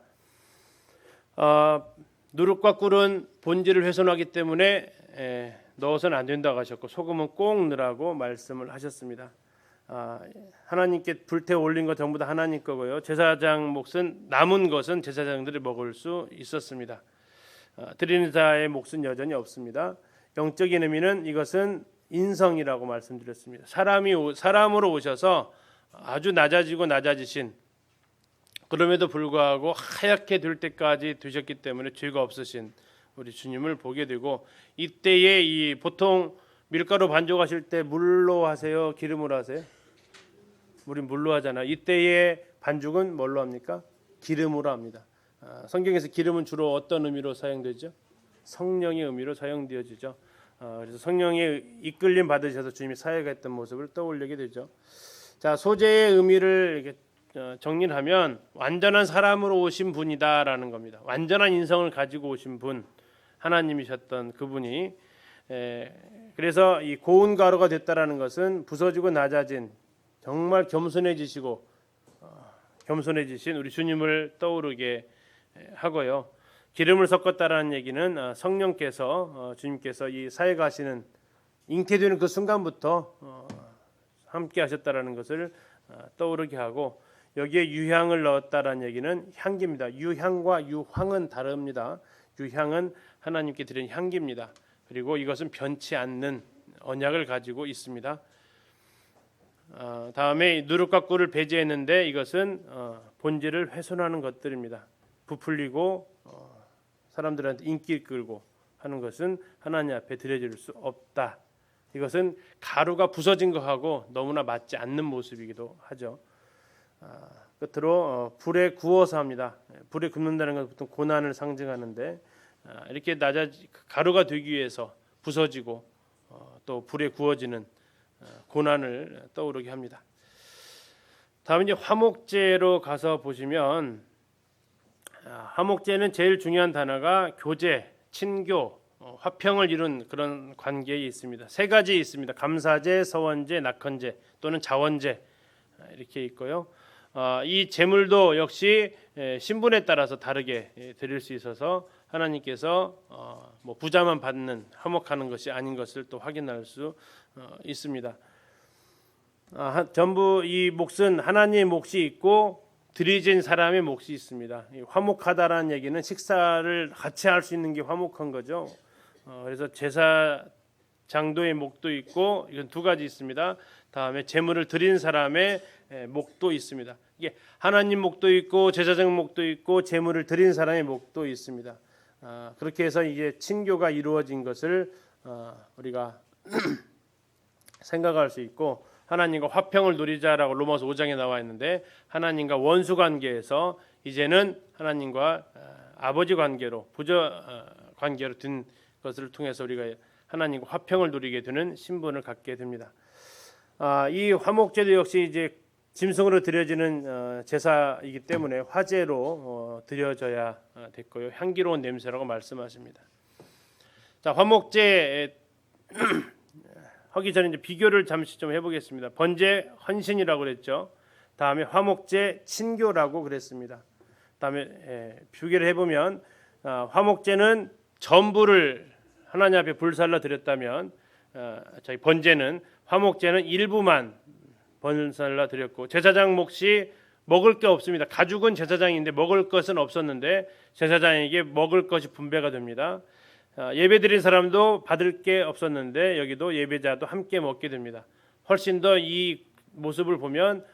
누룩과 꿀은 본질을 훼손하기 때문에 넣어서는 안 된다고 하셨고 소금은 꼭 넣으라고 말씀을 하셨습니다. 하나님께 불태워 올린 것 전부 다 하나님 거고요. 제사장 몫은 남은 것은 제사장들이 먹을 수 있었습니다. 드리는 자의 몫은 여전히 없습니다. 영적인 의미는 이것은 인성이라고 말씀드렸습니다. 사람으로 오셔서 아주 낮아지신 그럼에도 불구하고 하얗게 될 때까지 되셨기 때문에 죄가 없으신 우리 주님을 보게 되고 이때에 이 보통 밀가루 반죽하실 때 물로 하세요? 기름으로 하세요? 우리 물로 하잖아요. 이때의 반죽은 뭘로 합니까? 기름으로 합니다. 성경에서 기름은 주로 어떤 의미로 사용되죠? 성령의 의미로 사용되어지죠. 그래서 성령의 이끌림 받으셔서 주님이 사역했던 모습을 떠올리게 되죠. 자, 소제의 의미를 이렇게 정리를 하면 완전한 사람으로 오신 분이다라는 겁니다. 완전한 인성을 가지고 오신 분, 하나님이셨던 그분이 그래서 이 고운 가루가 됐다라는 것은 부서지고 낮아진 정말 겸손해지신 우리 주님을 떠오르게 하고요. 기름을 섞었다라는 얘기는 성령께서 주님께서 이 사역하시는 잉태되는 그 순간부터 함께 하셨다라는 것을 떠오르게 하고 여기에 유향을 넣었다라는 얘기는 향기입니다. 유향과 유황은 다릅니다. 유향은 하나님께 드린 향기입니다. 그리고 이것은 변치 않는 언약을 가지고 있습니다. 다음에 누룩과 꿀을 배제했는데 이것은 본질을 훼손하는 것들입니다. 부풀리고 사람들한테 인기 끌고 하는 것은 하나님 앞에 드려질 수 없다. 이것은 가루가 부서진 것하고 너무나 맞지 않는 모습이기도 하죠. 끝으로 불에 구워서 합니다. 불에 굽는다는 것은 보통 고난을 상징하는데 이렇게 가루가 되기 위해서 부서지고 또 불에 구워지는 고난을 떠오르게 합니다. 다음 이제 화목제로 가서 보시면 화목제는 제일 중요한 단어가 교제, 친교, 화평을 이룬 그런 관계에 있습니다. 세 가지 있습니다. 감사제, 서원제, 낙헌제 또는 자원제 이렇게 있고요. 이 제물도 역시 신분에 따라서 다르게 드릴 수 있어서 하나님께서 부자만 받는 화목하는 것이 아닌 것을 또 확인할 수 있습니다. 전부 이 몫은 하나님의 몫이 있고 드리진 사람의 몫이 있습니다. 화목하다라는 얘기는 식사를 같이 할 수 있는 게 화목한 거죠. 그래서 제사 장도의 목도 있고 이건 두 가지 있습니다. 다음에 제물을 드린 사람의 목도 있습니다. 이게 하나님 목도 있고 제사장 목도 있고 제물을 드린 사람의 목도 있습니다. 그렇게 해서 이게 친교가 이루어진 것을 우리가 생각할 수 있고 하나님과 화평을 누리자라고 로마서 5장에 나와 있는데 하나님과 원수 관계에서 이제는 하나님과 아버지 관계로 부자 관계로 든 것을 통해서 우리가 하나님과 화평을 누리게 되는 신분을 갖게 됩니다. 이 화목제도 역시 이제 짐승으로 드려지는 제사이기 때문에 화제로 드려져야 됐고요. 향기로운 냄새라고 말씀하십니다. 자, 화목제 하기 전에 이제 비교를 잠시 좀 해보겠습니다. 번제 헌신이라고 그랬죠. 다음에 화목제 친교라고 그랬습니다. 다음에 비교를 해보면 화목제는 전부를 하나님 앞에 불살라 드렸다면 저희 번제는 화목제는 일부만 번살라 드렸고 제사장 몫이 먹을 게 없습니다. 가죽은 제사장인데 먹을 것은 없었는데 제사장에게 먹을 것이 분배가 됩니다. 예배드린 사람도 받을 게 없었는데 여기도 예배자도 함께 먹게 됩니다. 훨씬 더 이 모습을 보면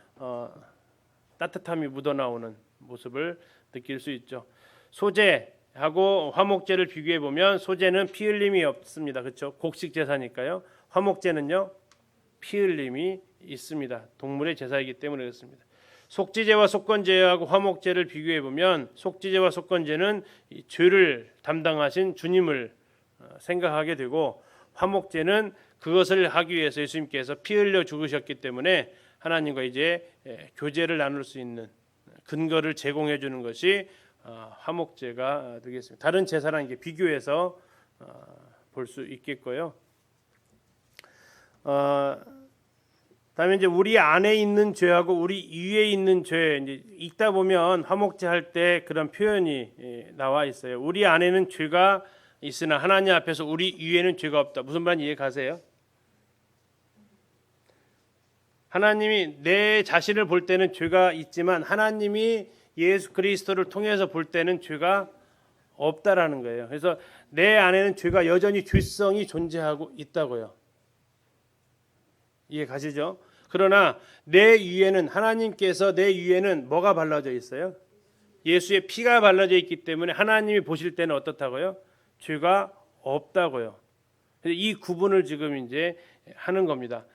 따뜻함이 묻어나오는 모습을 느낄 수 있죠. 소제하고 화목제를 비교해 보면 소제는 피 흘림이 없습니다. 그렇죠? 곡식 제사니까요. 화목제는요 피 흘림이 있습니다. 동물의 제사이기 때문에 그렇습니다. 속죄제와 속건제하고 화목제를 비교해 보면 속죄제와 속건제는 이 죄를 담당하신 주님을 생각하게 되고 화목제는 그것을 하기 위해서 예수님께서 피 흘려 죽으셨기 때문에 하나님과 이제 교제를 나눌 수 있는 근거를 제공해 주는 것이 화목제가 되겠습니다. 다른 제사랑 이게 비교해서 볼 수 있겠고요. 다음에 이제 우리 안에 있는 죄하고 우리 위에 있는 죄 이제 읽다 보면 화목제 할 때 그런 표현이 나와 있어요. 우리 안에는 죄가 있으나 하나님 앞에서 우리 위에는 죄가 없다. 무슨 말인지 이해 가세요? 하나님이 내 자신을 볼 때는 죄가 있지만 하나님이 예수 그리스도를 통해서 볼 때는 죄가 없다라는 거예요. 그래서 내 안에는 죄가 여전히 죄성이 존재하고 있다고요. 이해 가시죠? 그러나 내 위에는 하나님께서 내 위에는 뭐가 발라져 있어요? 예수의 피가 발라져 있기 때문에 하나님이 보실 때는 어떻다고요? 죄가 없다고요. 이 구분을 지금 이제 하는 겁니다.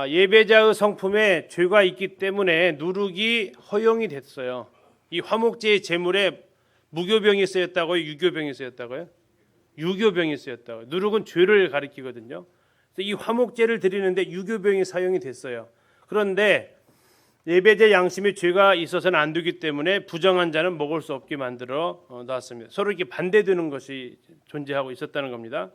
예배자의 성품에 죄가 있기 때문에 누룩이 허용이 됐어요. 이 화목제의 제물에 무교병이 쓰였다고요? 유교병이 쓰였다고요? 유교병이 쓰였다고요. 누룩은 죄를 가리키거든요. 이 화목제를 드리는데 유교병이 사용이 됐어요. 그런데 예배제 양심에 죄가 있어서는 안 되기 때문에 부정한 자는 먹을 수 없게 만들어 놨습니다. 서로 이렇게 반대되는 것이 존재하고 있었다는 겁니다.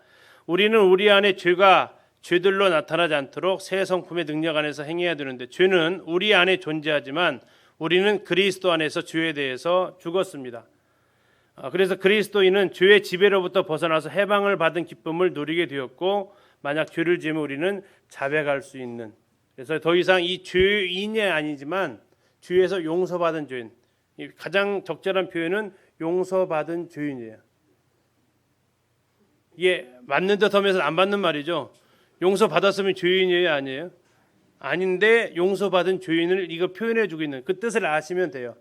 우리는 우리 안에 죄가 죄들로 나타나지 않도록 새 성품의 능력 안에서 행해야 되는데 죄는 우리 안에 존재하지만 우리는 그리스도 안에서 죄에 대해서 죽었습니다. 그래서 그리스도인은 죄의 지배로부터 벗어나서 해방을 받은 기쁨을 누리게 되었고 만약 죄를 지으면 우리는 자백할 수 있는 그래서 더 이상 이 죄인이 아니지만 죄에서 용서받은 죄인 가장 적절한 표현은 용서받은 죄인이에요. 이게 맞는 듯 하면서 안 맞는 말이죠. 용서받았으면 죄인이에요 아니에요? 아닌데 용서받은 죄인을 이거 표현해 주고 있는 그 뜻을 아시면 돼요.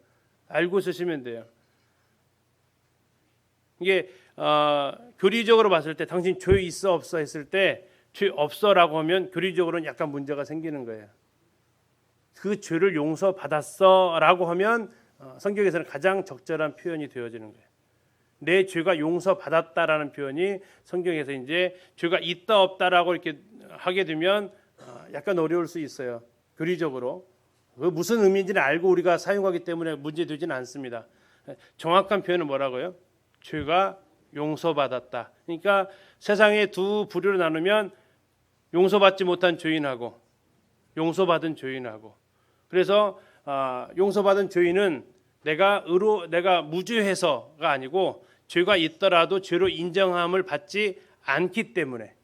알고 쓰시면 돼요. 이게 교리적으로 봤을 때 당신 죄 있어 없어 했을 때 죄 없어라고 하면 교리적으로는 약간 문제가 생기는 거예요. 그 죄를 용서받았어라고 하면 성경에서는 가장 적절한 표현이 되어지는 거예요. 내 죄가 용서받았다라는 표현이 성경에서 이제 죄가 있다 없다라고 이렇게 하게 되면 약간 어려울 수 있어요. 교리적으로 그 무슨 의미인지는 알고 우리가 사용하기 때문에 문제되지는 않습니다. 정확한 표현은 뭐라고요? 죄가 용서받았다. 그러니까 세상에 두 부류로 나누면 용서받지 못한 죄인하고 용서받은 죄인하고 그래서 용서받은 죄인은 내가 무죄해서가 아니고 죄가 있더라도 죄로 인정함을 받지 않기 때문에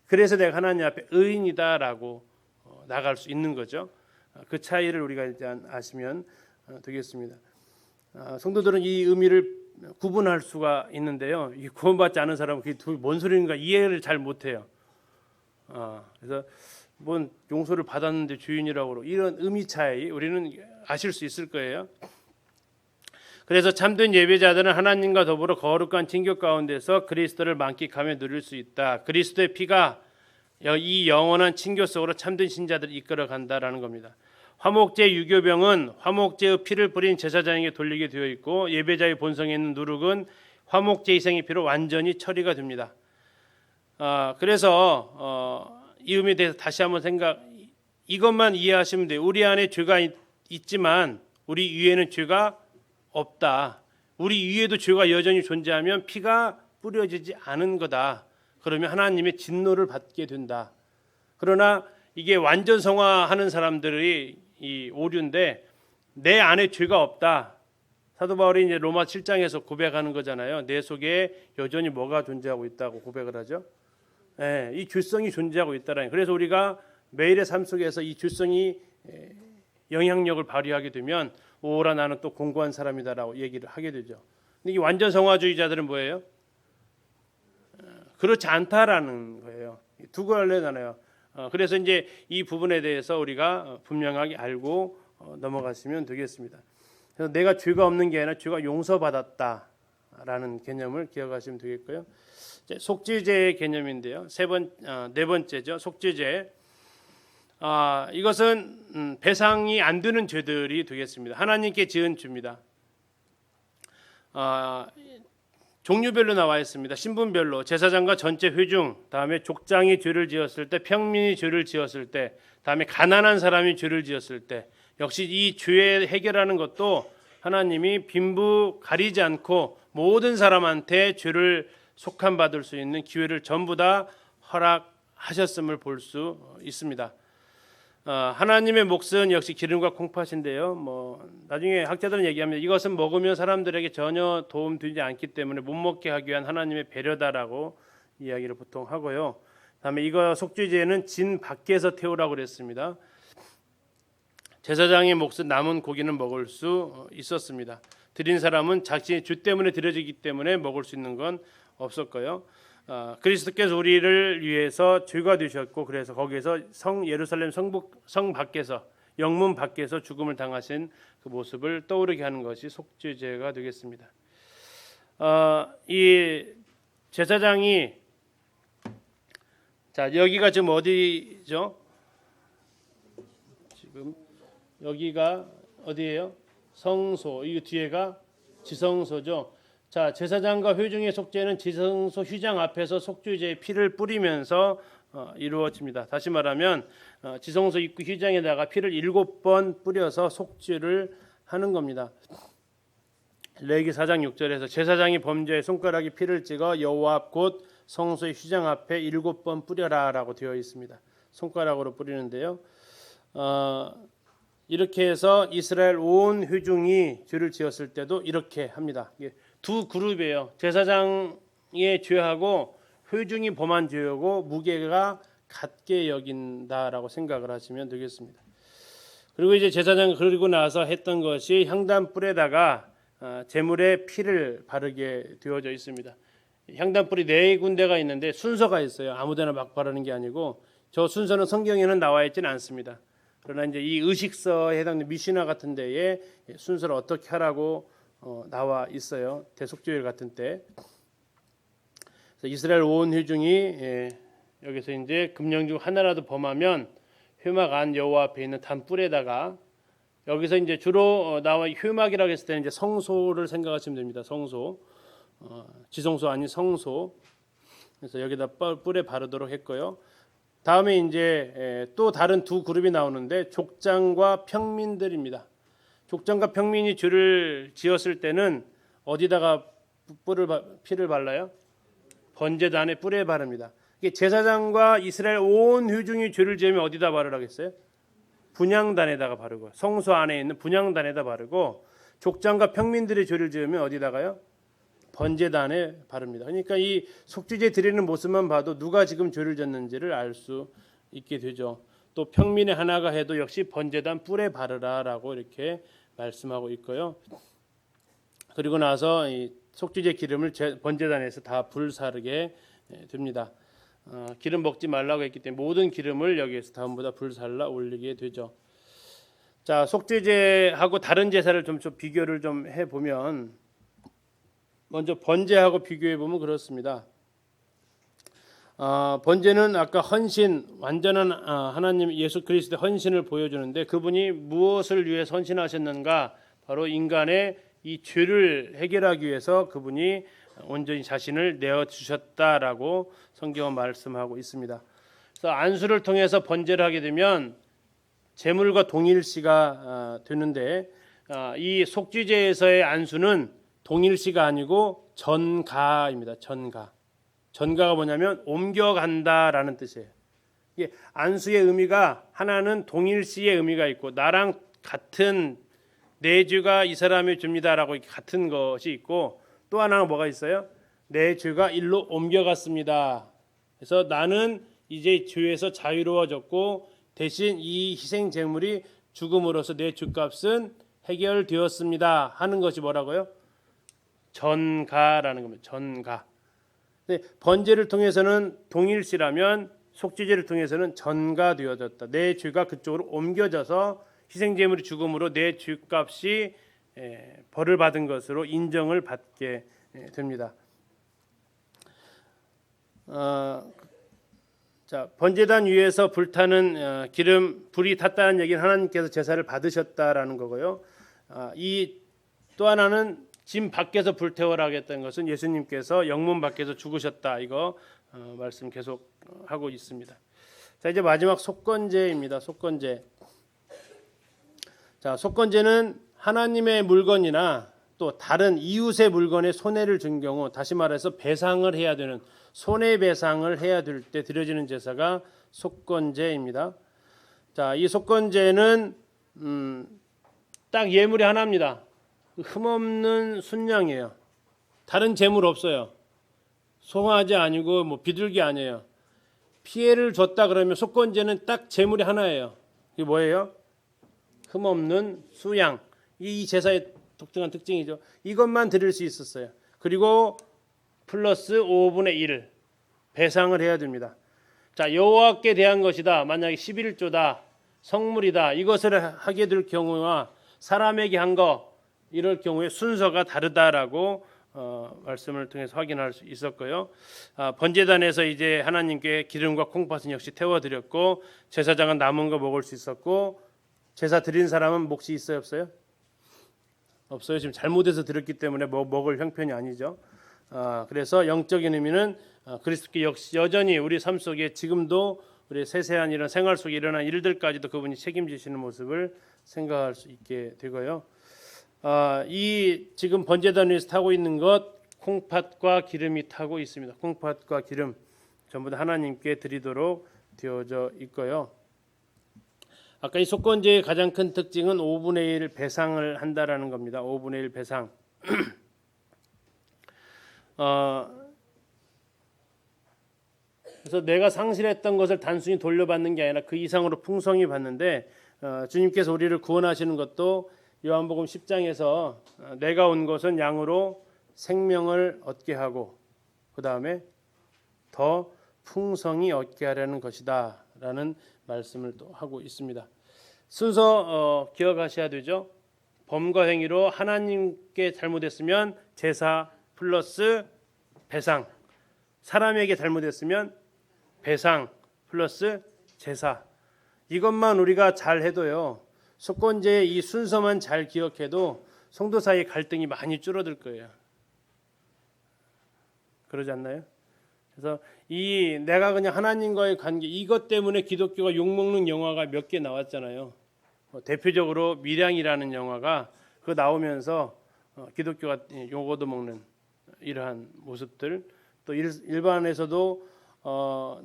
그래서 내가 하나님 앞에 의인이다라고 나갈 수 있는 거죠. 그 차이를 우리가 일단 아시면 되겠습니다. 성도들은 이 의미를 구분할 수가 있는데요. 이 구원받지 않은 사람은 그게 뭔 소리인가 이해를 잘 못해요. 그래서 뭔 용서를 받았는데 주인이라고 그러고 이런 의미 차이 우리는 아실 수 있을 거예요. 그래서 참된 예배자들은 하나님과 더불어 거룩한 친교 가운데서 그리스도를 만끽하며 누릴 수 있다. 그리스도의 피가 이 영원한 친교 속으로 참된 신자들을 이끌어 간다라는 겁니다. 화목제 유교병은 화목제의 피를 뿌린 제사장에게 돌리게 되어 있고 예배자의 본성에 있는 누룩은 화목제 희생의 피로 완전히 처리가 됩니다. 그래서 이 의미에 대해서 다시 한번 이것만 이해하시면 돼요. 우리 안에 죄가 있지만 우리 위에는 죄가 없다. 우리 위에도 죄가 여전히 존재하면 피가 뿌려지지 않은 거다. 그러면 하나님의 진노를 받게 된다. 그러나 이게 완전 성화하는 사람들이 이 오류인데 내 안에 죄가 없다. 사도 바울이 이제 로마 7장에서 고백하는 거잖아요. 내 속에 여전히 뭐가 존재하고 있다고 고백을 하죠. 예, 이 죄성이 존재하고 있다라는. 그래서 우리가 매일의 삶 속에서 이 죄성이 영향력을 발휘하게 되면 오라 나는 또 공고한 사람이다라고 얘기를 하게 되죠. 근데 이 완전 성화주의자들은 뭐예요? 그렇지 않다라는 거예요. 두 갈래잖아요. 그래서 이제 이 부분에 대해서 우리가 분명하게 알고 넘어갔으면 되겠습니다. 그래서 내가 죄가 없는 게 아니라 죄가 용서받았다라는 개념을 기억하시면 되겠고요. 속죄제의 개념인데요. 네 번째죠. 속죄제. 이것은 배상이 안 되는 죄들이 되겠습니다. 하나님께 지은 죄입니다. 종류별로 나와 있습니다. 신분별로 제사장과 전체 회중, 다음에 족장이 죄를 지었을 때, 평민이 죄를 지었을 때, 다음에 가난한 사람이 죄를 지었을 때, 역시 이 죄 해결하는 것도 하나님이 빈부 가리지 않고 모든 사람한테 죄를 속한 받을 수 있는 기회를 전부 다 허락하셨음을 볼 수 있습니다. 하나님의 몫은 역시 기름과 콩팥인데요. 나중에 학자들은 얘기합니다. 이것은 먹으면 사람들에게 전혀 도움되지 않기 때문에 못 먹게 하기 위한 하나님의 배려다라고 이야기를 보통 하고요. 다음에 이거 속죄제는 진 밖에서 태우라고 그랬습니다. 제사장의 몫은 남은 고기는 먹을 수 있었습니다. 드린 사람은 자신의 죄 때문에 드려지기 때문에 먹을 수 있는 건 없었고요. 그리스도께서 우리를 위해서 죄가 되셨고 그래서 거기에서 예루살렘 성 밖에서 영문 밖에서 죽음을 당하신 그 모습을 떠오르게 하는 것이 속죄제가 되겠습니다. 이 제사장이 여기가 지금 어디죠? 지금 여기가 어디예요? 성소. 이 뒤에가 지성소죠. 제사장과 회중의 속죄는 지성소 휘장 앞에서 속죄제의 피를 뿌리면서 이루어집니다. 다시 말하면 지성소 입구 휘장에다가 피를 7번 뿌려서 속죄를 하는 겁니다. 레위기 4장 6절에서 제사장이 범죄의 손가락에 피를 찍어 여호와 앞 곧 성소의 휘장 앞에 7번 뿌려라라고 되어 있습니다. 손가락으로 뿌리는데요. 이렇게 해서 이스라엘 온 회중이 죄를 지었을 때도 이렇게 합니다. 두 그룹이에요. 제사장의 죄하고 회중이 범한 죄하고 무게가 같게 여긴다라고 생각을 하시면 되겠습니다. 그리고 이제 제사장 그리고 나서 했던 것이 향단불에다가 제물의 피를 바르게 되어져 있습니다. 향단불이 4군데가 있는데 순서가 있어요. 아무데나 막 바르는 게 아니고 저 순서는 성경에는 나와 있지는 않습니다. 그러나 이제 이 의식서에 해당되는 미시나 같은 데에 순서를 어떻게 하라고 나와 있어요. 대속죄일 같은 때. 이스라엘 온 회중이 여기서 이제 금령 중 하나라도 범하면 회막 안 여호와 앞에 있는 단불에다가 여기서 이제 주로 나와 회막이라고 했을 때는 이제 성소를 생각하시면 됩니다. 성소, 지성소 아닌 성소. 그래서 여기다 뿔에 바르도록 했고요. 다음에 이제 또 다른 두 그룹이 나오는데 족장과 평민들입니다. 족장과 평민이 죄를 지었을 때는 어디다가 피를 발라요? 번제단에 뿔에 바릅니다. 제사장과 이스라엘 온 회중이 죄를 지으면 어디다 바르라고 했어요? 분향단에다가 바르고 성소 안에 있는 분향단에다 바르고 족장과 평민들의 죄를 지으면 어디다가요? 번제단에 바릅니다. 그러니까 이 속죄제 드리는 모습만 봐도 누가 지금 죄를 졌는지를 알 수 있게 되죠. 또 평민의 하나가 해도 역시 번제단 뿔에 바르라라고 이렇게 말씀하고 있고요. 그리고 나서 이 속죄제 기름을 번제단에서 다 불사르게 됩니다. 기름 먹지 말라고 했기 때문에 모든 기름을 여기에서 다음보다 불살라 올리게 되죠. 자, 속죄제하고 다른 제사를 좀 비교를 좀 해보면, 먼저 번제하고 비교해 보면 그렇습니다. 번제는 아까 헌신, 완전한 하나님 예수 그리스도의 헌신을 보여주는데, 그분이 무엇을 위해 헌신하셨는가? 바로 인간의 이 죄를 해결하기 위해서 그분이 온전히 자신을 내어 주셨다라고 성경은 말씀하고 있습니다. 그래서 안수를 통해서 번제를 하게 되면 제물과 동일시가 되는데, 이 속죄제에서의 안수는 동일시가 아니고 전가입니다. 전가가 뭐냐면 옮겨간다라는 뜻이에요. 이게 안수의 의미가, 하나는 동일시의 의미가 있고, 나랑 같은 내 죄가 이 사람의 죄입니다라고 같은 것이 있고, 또 하나는 뭐가 있어요? 내 죄가 일로 옮겨갔습니다. 그래서 나는 이제 죄에서 자유로워졌고, 대신 이 희생 제물이 죽음으로써 내 죄값은 해결되었습니다 하는 것이 뭐라고요? 전가라는 겁니다. 전가. 번제를 통해서는 동일시라면, 속죄제를 통해서는 전가되어졌다. 내 죄가 그쪽으로 옮겨져서 희생 제물이 죽음으로 내 죄값이 벌을 받은 것으로 인정을 받게 됩니다. 자, 번제단 위에서 불타는 기름, 불이 탔다는 얘기는 하나님께서 제사를 받으셨다라는 거고요. 이 또 하나는 짐 밖에서 불태워라 하겠다는 것은 예수님께서 영문 밖에서 죽으셨다, 이거 말씀 계속 하고 있습니다. 자, 이제 마지막 속건제입니다. 속건제. 자, 속건제는 하나님의 물건이나 또 다른 이웃의 물건에 손해를 준 경우, 다시 말해서 배상을 해야 되는, 손해배상을 해야 될 때 드려지는 제사가 속건제입니다. 자, 이 속건제는 딱 예물이 하나입니다. 흠없는 순양이에요. 다른 제물 없어요. 송아지 아니고 뭐 비둘기 아니에요. 피해를 줬다 그러면 속건제는 딱 제물이 하나예요. 이게 뭐예요? 흠없는 수양. 이 제사의 독특한 특징이죠. 이것만 드릴 수 있었어요. 그리고 플러스 5분의 1 배상을 해야 됩니다. 자, 여호와께 대한 것이다, 만약에 11조다, 성물이다, 이것을 하게 될 경우와 사람에게 한 거, 이럴 경우에 순서가 다르다라고 말씀을 통해서 확인할 수 있었고요. 번제단에서 이제 하나님께 기름과 콩팥은 역시 태워드렸고, 제사장은 남은 거 먹을 수 있었고, 제사 드린 사람은 몫이 있어요, 없어요? 없어요. 지금 잘못해서 드렸기 때문에 먹을 형편이 아니죠. 그래서 영적인 의미는 그리스도께 역시 여전히 우리 삶 속에 지금도 우리 세세한 이런 생활 속에 일어난 일들까지도 그분이 책임지시는 모습을 생각할 수 있게 되고요. 이 지금 번제단 위에서 타고 있는 것, 콩팥과 기름이 타고 있습니다. 콩팥과 기름 전부 다 하나님께 드리도록 되어져 있고요. 아까 이 속건제의 가장 큰 특징은 5분의 1 배상을 한다라는 겁니다. 5분의 1 배상. 그래서 내가 상실했던 것을 단순히 돌려받는 게 아니라 그 이상으로 풍성히 받는데, 주님께서 우리를 구원하시는 것도 요한복음 10장에서 내가 온 것은 양으로 생명을 얻게 하고 그 다음에 더 풍성히 얻게 하려는 것이다 라는 말씀을 또 하고 있습니다. 순서 기억하셔야 되죠. 범과 행위로 하나님께 잘못했으면 제사 플러스 배상, 사람에게 잘못했으면 배상 플러스 제사. 이것만 우리가 잘 해도요, 속건제의 이 순서만 잘 기억해도 성도 사이의 갈등이 많이 줄어들 거예요. 그러지 않나요? 그래서 이 내가 그냥 하나님과의 관계, 이것 때문에 기독교가 욕먹는 영화가 몇 개 나왔잖아요. 대표적으로 밀양이라는 영화가 그 나오면서 기독교가 욕 얻어먹는 이러한 모습들, 또 일반에서도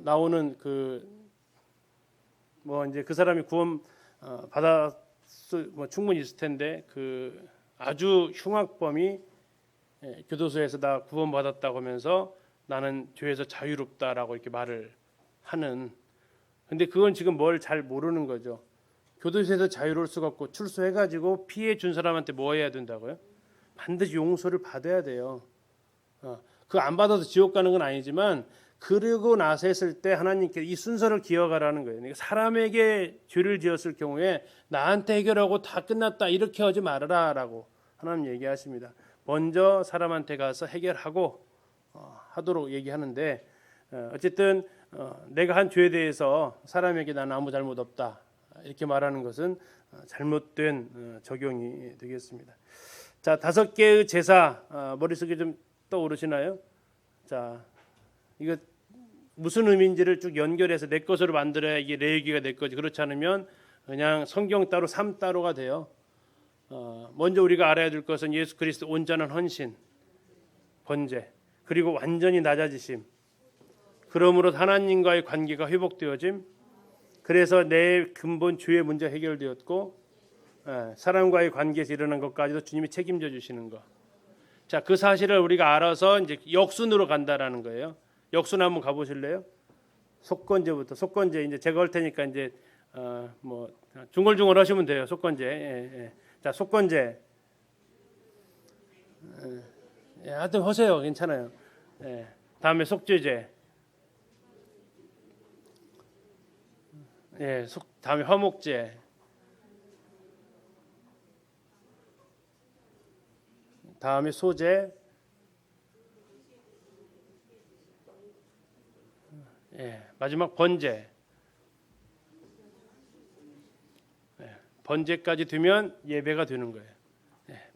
나오는 이제 그 사람이 구원 충분히 있을 텐데, 그 아주 흉악범이 교도소에서 나 구원받았다고 하면서 나는 죄에서 자유롭다라고 이렇게 말을 하는, 근데 그건 지금 뭘 잘 모르는 거죠. 교도소에서 자유로울 수가 없고, 출소해가지고 피해 준 사람한테 뭐 해야 된다고요? 반드시 용서를 받아야 돼요. 그 안 받아도 지옥 가는 건 아니지만, 그러고 나서 했을 때 하나님께 이 순서를 기억하라는 거예요. 그러니까 사람에게 죄를 지었을 경우에 나한테 해결하고 다 끝났다 이렇게 하지 말아라라고 하나님 얘기하십니다. 먼저 사람한테 가서 해결하고 하도록 얘기하는데 어쨌든 내가 한 죄에 대해서 사람에게 나는 아무 잘못 없다 이렇게 말하는 것은 잘못된 적용이 되겠습니다. 자, 5개의 제사 머릿속에 좀 떠오르시나요? 자, 이거 무슨 의미인지를 쭉 연결해서 내 것으로 만들어야 이게 레위기가 내 거지. 그렇지 않으면 그냥 성경 따로 삶 따로가 돼요. 먼저 우리가 알아야 될 것은 예수 그리스도 온전한 헌신, 번제, 그리고 완전히 낮아지심. 그러므로 하나님과의 관계가 회복되어짐. 그래서 내 근본 죄의 문제 해결되었고 사람과의 관계에서 일어난 것까지도 주님이 책임져 주시는 거. 자, 그 사실을 우리가 알아서 이제 역순으로 간다라는 거예요. 역순 한번 가보실래요? 속건제부터. 속건제 이제 제가 할 테니까 이제 뭐 중얼중얼 하시면 돼요. 속건제. 예. 자, 속건제. 하여튼 하세요. 괜찮아요. 다음에 속죄제. 다음에 화목제. 다음에 소제. 마지막 번제. 번제까지 되면 예배가 되는 거예요.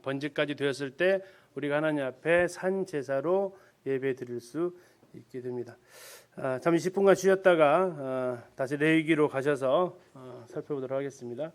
번제까지 되었을 때 우리가 하나님 앞에 산 제사로 예배 드릴 수 있게 됩니다. 잠시 10분간 쉬었다가 다시 레위기로 가셔서 살펴보도록 하겠습니다.